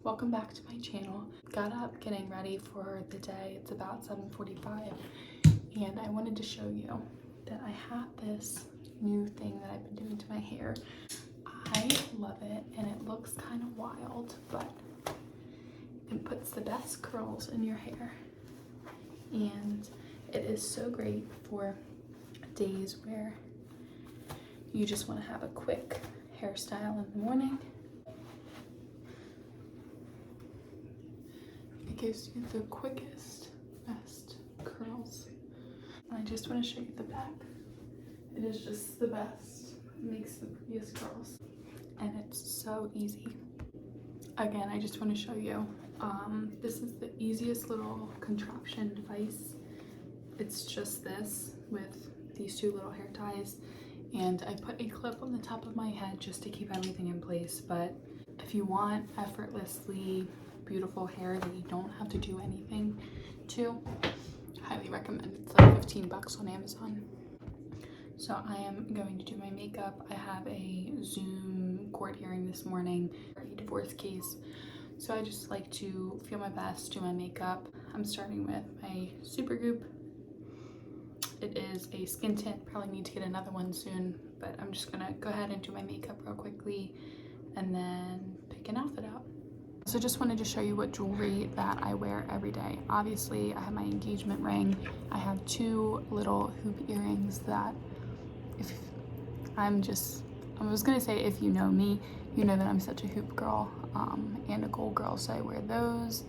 Welcome back to my channel. Got up getting ready for the day. It's about 7:45 and I wanted to show you that I have this new thing that I've been doing to my hair. I love it and it looks kind of wild, but it puts the best curls in your hair. And it is so great for days where you just want to have a quick hairstyle in the morning. It gives you the quickest, best curls. And I just want to show you the back. It is just the best. It makes the prettiest curls. And it's so easy. Again, I just want to show you. This is the easiest little contraption device. It's just this with these two little hair ties. And I put a clip on the top of my head just to keep everything in place. But if you want effortlessly beautiful hair that you don't have to do anything to, highly recommend. It's like 15 bucks on Amazon. So I am going to do my makeup. I have a Zoom court hearing this morning for a divorce case. So I just like to feel my best, do my makeup. I'm starting with my Supergoop. It is a skin tint, probably need to get another one soon, but I'm just gonna go ahead and do my makeup real quickly and then pick an outfit out. So just wanted to show you what jewelry that I wear every day. Obviously, I have my engagement ring. I have two little hoop earrings that I was gonna say if you know me, you know that I'm such a hoop girl and a gold girl, so I wear those.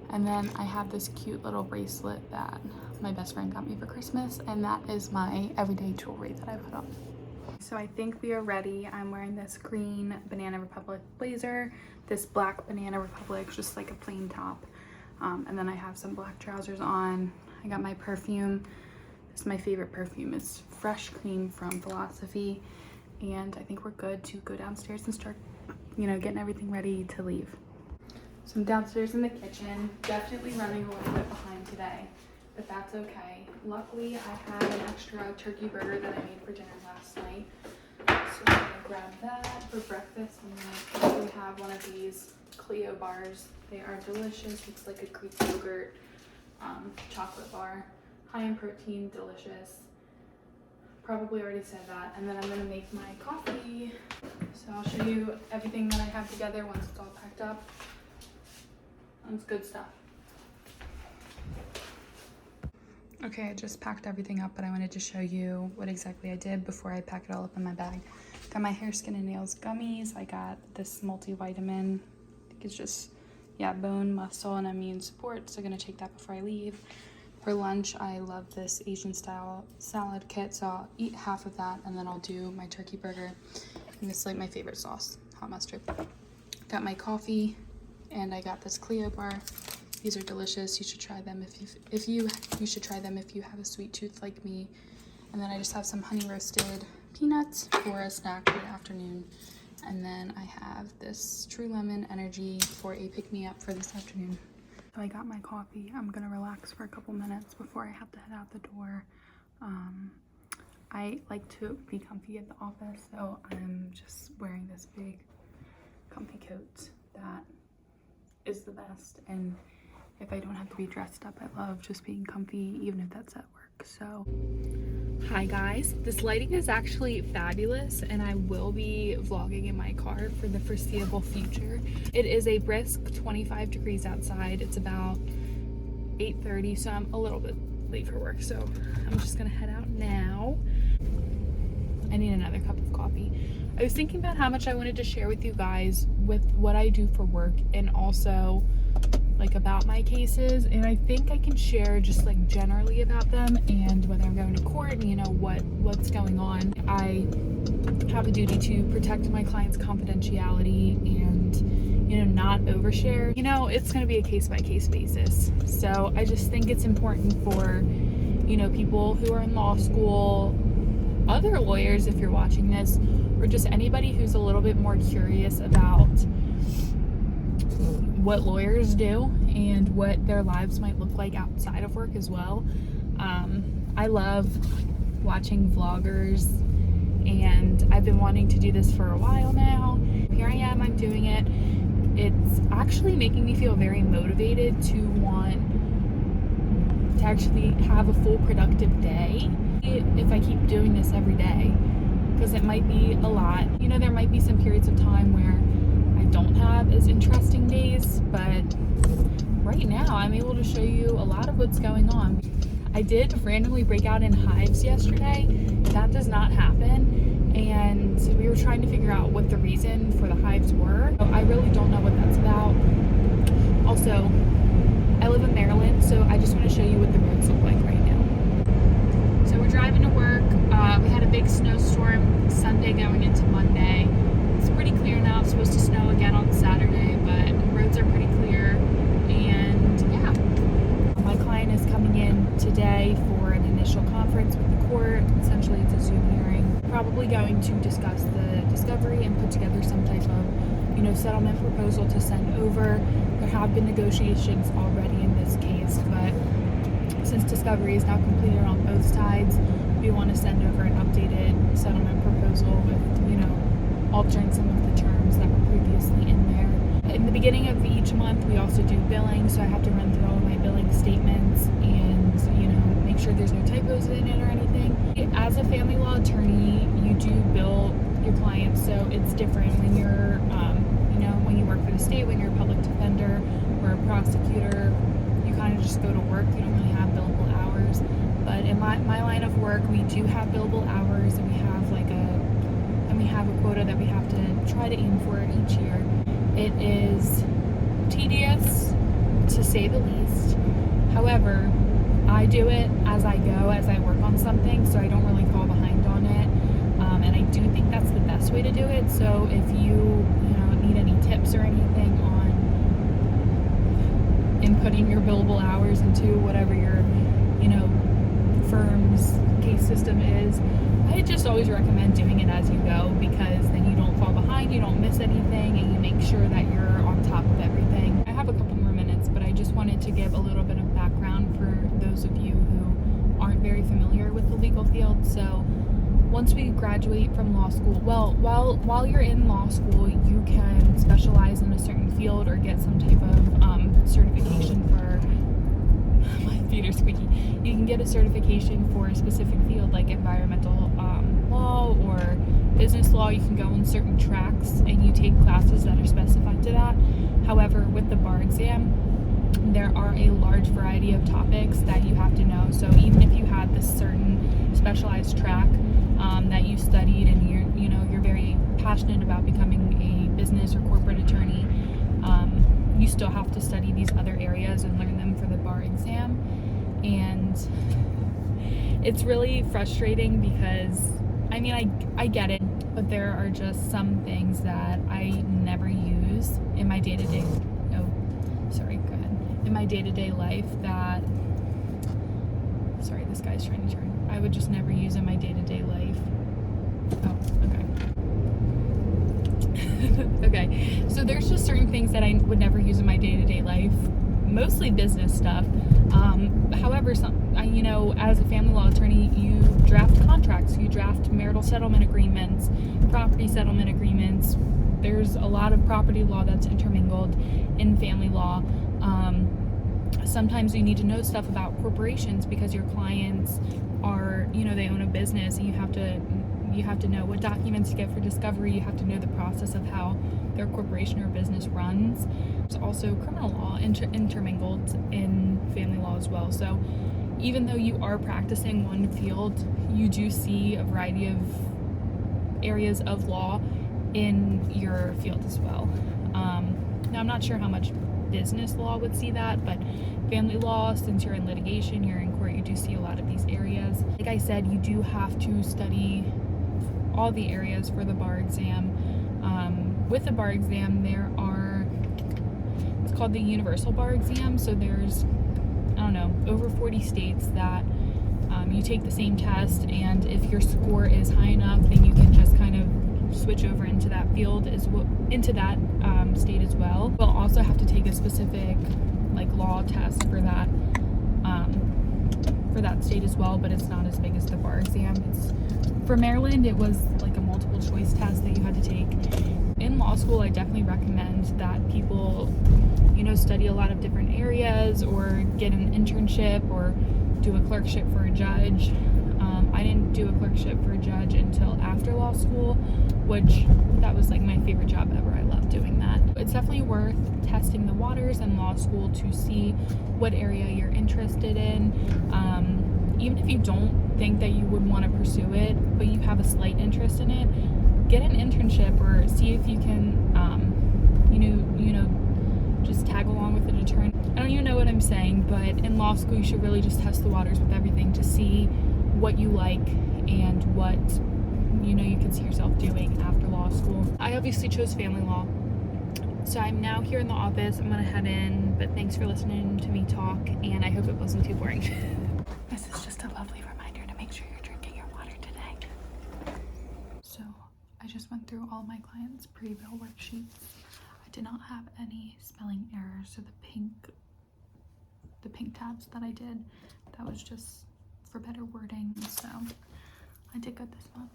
And then I have this cute little bracelet that my best friend got me for Christmas, and that is my everyday jewelry that I put on. So I think we are ready. I'm wearing this green Banana Republic blazer, this black Banana Republic, just like a plain top. And then I have some black trousers on. I got my perfume. This is my favorite perfume. It's Fresh Cream from Philosophy. And I think we're good to go downstairs and start, getting everything ready to leave. So I'm downstairs in the kitchen, definitely running a little bit behind today, but that's okay. Luckily, I had an extra turkey burger that I made for dinner last night. So I'm gonna grab that for breakfast, and then we have one of these Clio bars. They are delicious. It's like a Greek yogurt chocolate bar, high in protein, delicious. Probably already said that. And then I'm gonna make my coffee. So I'll show you everything that I have together once it's all packed up. That's good stuff. Okay, I just packed everything up, but I wanted to show you what exactly I did before I pack it all up in my bag. Got my hair, skin, and nails gummies. I got this multivitamin. I think it's just, bone, muscle, and immune support. So I'm gonna take that before I leave. For lunch, I love this Asian style salad kit, so I'll eat half of that, and then I'll do my turkey burger. And this is like my favorite sauce, hot mustard. Got my coffee. And I got this Clio bar. These are delicious. You should try them if you have a sweet tooth like me. And then I just have some honey roasted peanuts for a snack for the afternoon. And then I have this True Lemon Energy for a pick-me-up for this afternoon. So I got my coffee. I'm gonna relax for a couple minutes before I have to head out the door. I like to be comfy at the office, so I'm just wearing this big comfy coat that is the best. And if I don't have to be dressed up, I love just being comfy, even if that's at work. So hi guys, this lighting is actually fabulous, and I will be vlogging in my car for the foreseeable future. It is a brisk 25 degrees outside. It's about 8:30, so I'm a little bit late for work, so I'm just gonna head out now. I need another cup of coffee. I was thinking about how much I wanted to share with you guys with what I do for work, and also like about my cases, and I think I can share just like generally about them and whether I'm going to court and what's going on. I have a duty to protect my client's confidentiality and not overshare. It's going to be a case-by-case basis. So I just think it's important for people who are in law school, other lawyers if you're watching this, or just anybody who's a little bit more curious about what lawyers do and what their lives might look like outside of work as well. I love watching vloggers, and I've been wanting to do this for a while now. Here I am, I'm doing it. it's actually making me feel very motivated to want to actually have a full productive day if I keep doing this every day, because it might be a lot. You know, there might be some periods of time where I don't have as interesting days, but right now I'm able to show you a lot of what's going on. I did randomly break out in hives yesterday. That does not happen, and we were trying to figure out what the reason for the hives were. I really don't know what that's about. Also, I live in Maryland, so I just want to show you what the roads look like right now. So we're driving to work. We had a big snowstorm Sunday going into Monday. It's pretty clear now. It's supposed to snow again on Saturday, but roads are pretty clear. And yeah, my client is coming in today for an initial conference with the court. Essentially, it's a Zoom hearing. Probably going to discuss the discovery and put together some type of, you know, settlement proposal to send over. There have been negotiations already in this case, but since discovery is now completed on both sides, we want to send over an updated settlement proposal with, you know, altering some of the terms that were previously in there. In the beginning of each month, we also do billing, so I have to run through all of my billing statements and, you know, make sure there's no typos in it or anything. As a family law attorney, you do bill your clients, so it's different when you're, you know, when you work for the state, when you're a public defender or a prosecutor, you kind of just go to work. You don't really have billable hours. But in my line of work, we do have billable hours, and we have a quota that we have to try to aim for each year. It is tedious, to say the least. However, I do it as I go, as I work on something, so I don't really fall behind on it. And I do think that's the best way to do it. So if you need any tips or anything on inputting your billable hours into whatever your, firm's case system is, I just always recommend doing it as you go, because then you don't fall behind, you don't miss anything, and you make sure that you're on top of everything. I have a couple more minutes, but I just wanted to give a little bit of background for those of you who aren't very familiar with the legal field. So once we graduate from law school, well, while you're in law school, you can specialize in a certain field or get some type of certification for, my feet are squeaky. You can get a certification for a specific field like environmental law or business law. You can go on certain tracks and you take classes that are specified to that. However, with the bar exam, there are a large variety of topics that you have to know. So even if you had this certain specialized track that you studied and you're very passionate about becoming a business or corporate attorney, you still have to study these other areas and learn them for the bar exam. And it's really frustrating because, I get it, but there are just some things that I never use in my day-to-day, in my day-to-day life that, sorry, this guy's trying to turn. I would just never use in my day-to-day life. Oh, okay. Okay, so there's just certain things that I would never use in my day-to-day life, mostly business stuff. However, as a family law attorney, you draft contracts, you draft marital settlement agreements, property settlement agreements. There's a lot of property law that's intermingled in family law. Sometimes you need to know stuff about corporations because your clients are, they own a business, and you have to know what documents to get for discovery. You have to know the process of how their corporation or business runs. There's also criminal law intermingled in family law as well. So even though you are practicing one field, you do see a variety of areas of law in your field as well. Now, I'm not sure how much business law would see that, but family law, since you're in litigation, you're in court, you do see a lot of these areas. Like I said, you do have to study all the areas for the bar exam. With the bar exam, it's called the Universal Bar Exam. So there's, over 40 states that you take the same test, and if your score is high enough, then you can just kind of switch over into that field into that state as well. We'll also have to take a specific law test for that state as well, but it's not as big as the bar exam. For Maryland, it was a multiple choice test that you had to take. In law law school, I definitely recommend that people, you know, study a lot of different areas or get an internship or do a clerkship for a judge. I didn't do a clerkship for a judge until after law school, which that was like my favorite job ever. I love doing that. It's definitely worth testing the waters in law school to see what area you're interested in. Even if you don't think that you would want to pursue it, but you have a slight interest in it, get an internship or see if you can, just tag along with an attorney. I don't even know what I'm saying, but in law school, you should really just test the waters with everything to see what you like and what, you can see yourself doing after law school. I obviously chose family law. So I'm now here in the office. I'm gonna head in, but thanks for listening to me talk, and I hope it wasn't too boring. This is just a lovely reminder to make sure you're drinking your water today. So I just went through all my clients' pre-bill worksheets. I did not have any spelling errors, so the pink tabs that I did, that was just for better wording, so I did good this month.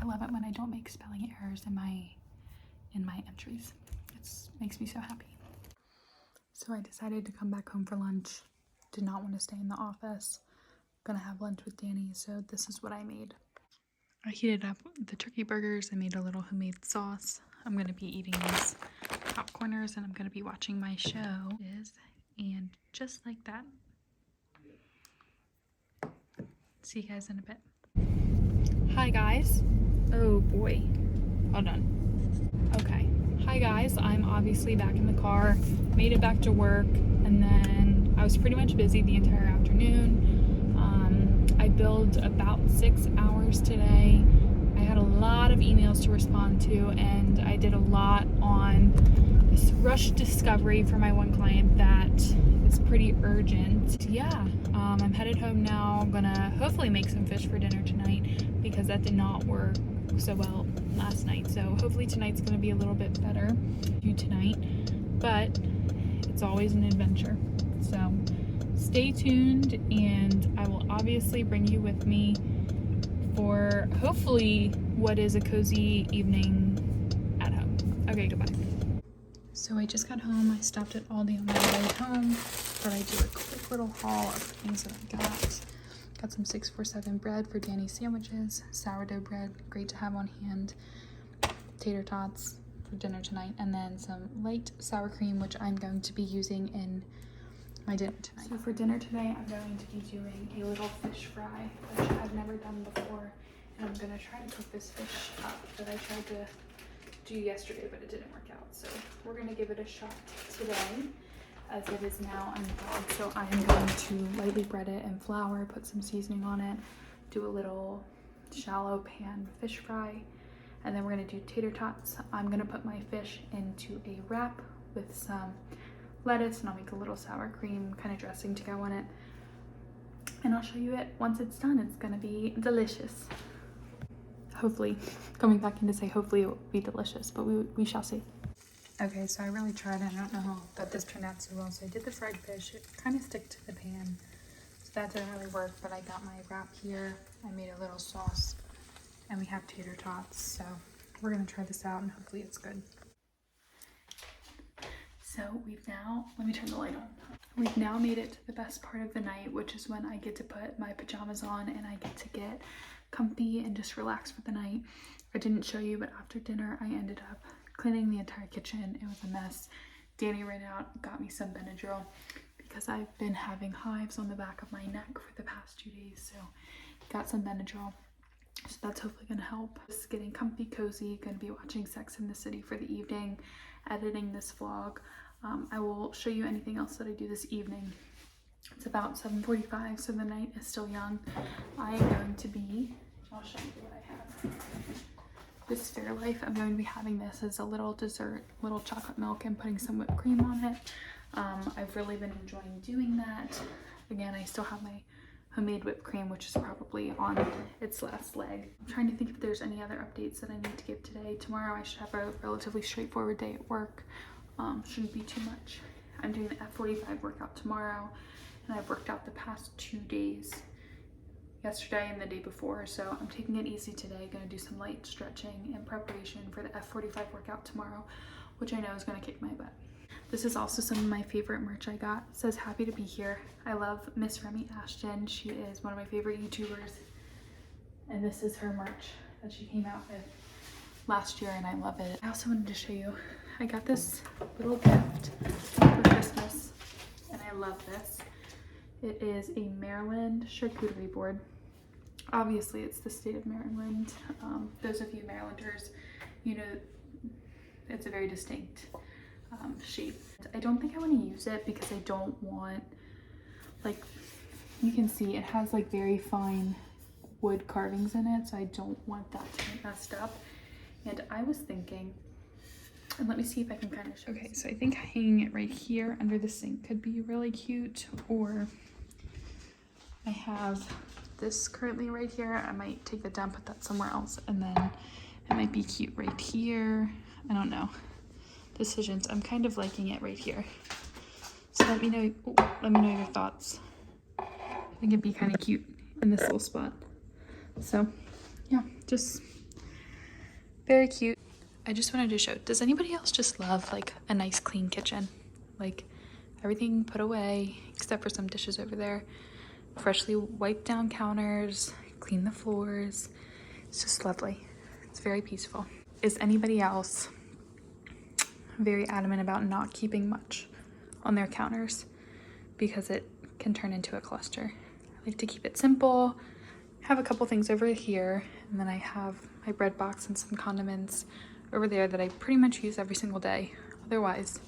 I love it when I don't make spelling errors in my entries. It makes me so happy. So I decided to come back home for lunch. Did not want to stay in the office. Gonna have lunch with Danny, so this is what I made. I heated up the turkey burgers. I made a little homemade sauce. I'm gonna be eating these popcorners and I'm gonna be watching my show. And just like that. See you guys in a bit. Hi guys. Oh boy. Hold on. Okay. Hi guys. I'm obviously back in the car. Made it back to work, and then I was pretty much busy the entire afternoon. I billed about 6 hours today. I had a lot of emails to respond to, and I did a lot on this rush discovery for my one client that is pretty urgent. Yeah, I'm headed home now. I'm gonna hopefully make some fish for dinner tonight because that did not work so well last night. So hopefully tonight's gonna be a little bit better tonight, but it's always an adventure. So stay tuned, and I will obviously bring you with me for hopefully what is a cozy evening at home. Okay, goodbye. So I just got home. I stopped at Aldi on my way home, but I do a quick little haul of things that I got. Got some 647 bread for Danny's sandwiches, sourdough bread, great to have on hand, tater tots for dinner tonight, and then some light sour cream, which I'm going to be using in my dinner tonight. So for dinner today, I'm going to be doing a little fish fry, which I've never done before, and I'm gonna try to cook this fish up that I tried to do yesterday, but it didn't work out. So we're gonna give it a shot today, as it is now unthawed. So I'm going to lightly bread it in flour, put some seasoning on it, do a little shallow pan fish fry, and then we're gonna do tater tots. I'm gonna put my fish into a wrap with some lettuce, and I'll make a little sour cream kind of dressing to go on it, and I'll show you it once it's done. It's gonna be delicious. Hopefully, coming back in to say hopefully it will be delicious, but we shall see. Okay, so I really tried. I don't know that this turned out so well. So I did the fried fish. It kind of stuck to the pan, so that didn't really work, but I got my wrap here. I made a little sauce, and we have tater tots. So we're gonna try this out, and hopefully it's good. So let me turn the light on. We've now made it to the best part of the night, which is when I get to put my pajamas on and I get to get comfy and just relax for the night. I didn't show you, but after dinner, I ended up cleaning the entire kitchen. It was a mess. Danny ran out, got me some Benadryl because I've been having hives on the back of my neck for the past 2 days. So got some Benadryl. So that's hopefully gonna help. Just getting comfy, cozy, gonna be watching Sex and the City for the evening, editing this vlog. I will show you anything else that I do this evening. It's about 7:45, so the night is still young. I am going to be, I'll show you what I have. This Fairlife, I'm going to be having this as a little dessert, little chocolate milk, and putting some whipped cream on it. I've really been enjoying doing that. Again, I still have my homemade whipped cream, which is probably on its last leg. I'm trying to think if there's any other updates that I need to give today. Tomorrow I should have a relatively straightforward day at work. Shouldn't be too much. I'm doing the F45 workout tomorrow, and I've worked out the past 2 days. yesterday and the day before, so I'm taking it easy today. Gonna do some light stretching in preparation for the F45 workout tomorrow, which I know is gonna kick my butt. This is also some of my favorite merch I got. It says happy to be here. I love Miss Remy Ashton. She is one of my favorite YouTubers, and this is her merch that she came out with last year, and I love it. I also wanted to show you, I got this little gift for Christmas, and I love this. It is a Maryland charcuterie board. Obviously, it's the state of Maryland. Those of you Marylanders, you know it's a very distinct shape. I don't think I want to use it because I don't want, like, you can see it has like very fine wood carvings in it, so I don't want that to get messed up. And I was thinking, and let me see if I can kind of show. Okay, so I think hanging it right here under the sink could be really cute, or I have this currently right here. I might take it down, put that somewhere else, and then it might be cute right here. I don't know. Decisions. I'm kind of liking it right here. So let me know your thoughts. I think it'd be kind of cute in this little spot. So yeah, just very cute. I just wanted to show, does anybody else just love like a nice clean kitchen? Like everything put away except for some dishes over there. Freshly wiped down counters, clean the floors. It's just lovely. It's very peaceful. Is anybody else very adamant about not keeping much on their counters because it can turn into a cluster? I like to keep it simple. Have a couple things over here, and then I have my bread box and some condiments over there that I pretty much use every single day. Otherwise,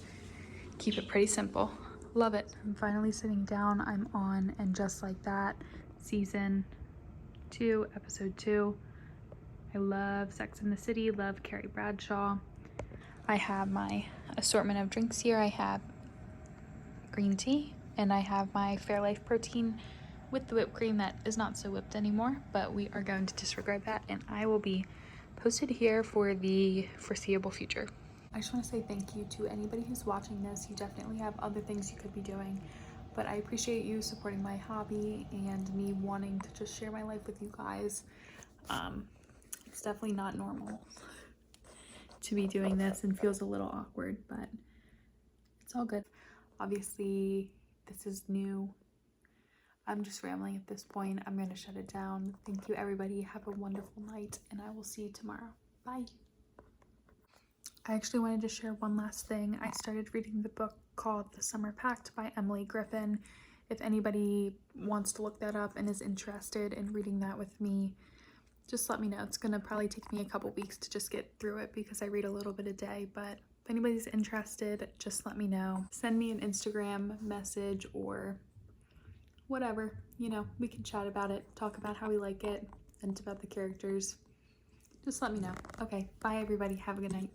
keep it pretty simple. Love it. I'm finally sitting down. I'm on And Just Like That, season 2, episode 2. I love Sex and the City, love Carrie Bradshaw. I have my assortment of drinks here. I have green tea, and I have my Fairlife protein with the whipped cream that is not so whipped anymore, but we are going to disregard that, and I will be posted here for the foreseeable future. I just want to say thank you to anybody who's watching this. You definitely have other things you could be doing, but I appreciate you supporting my hobby and me wanting to just share my life with you guys. It's definitely not normal to be doing this and feels a little awkward, but it's all good. Obviously, this is new. I'm just rambling at this point. I'm going to shut it down. Thank you, everybody. Have a wonderful night, and I will see you tomorrow. Bye. I actually wanted to share one last thing. I started reading the book called The Summer Pact by Emily Griffin. If anybody wants to look that up and is interested in reading that with me, just let me know. It's going to probably take me a couple weeks to just get through it because I read a little bit a day, but if anybody's interested, just let me know. Send me an Instagram message or whatever, you know, we can chat about it, talk about how we like it, and about the characters. Just let me know. Okay, bye everybody. Have a good night.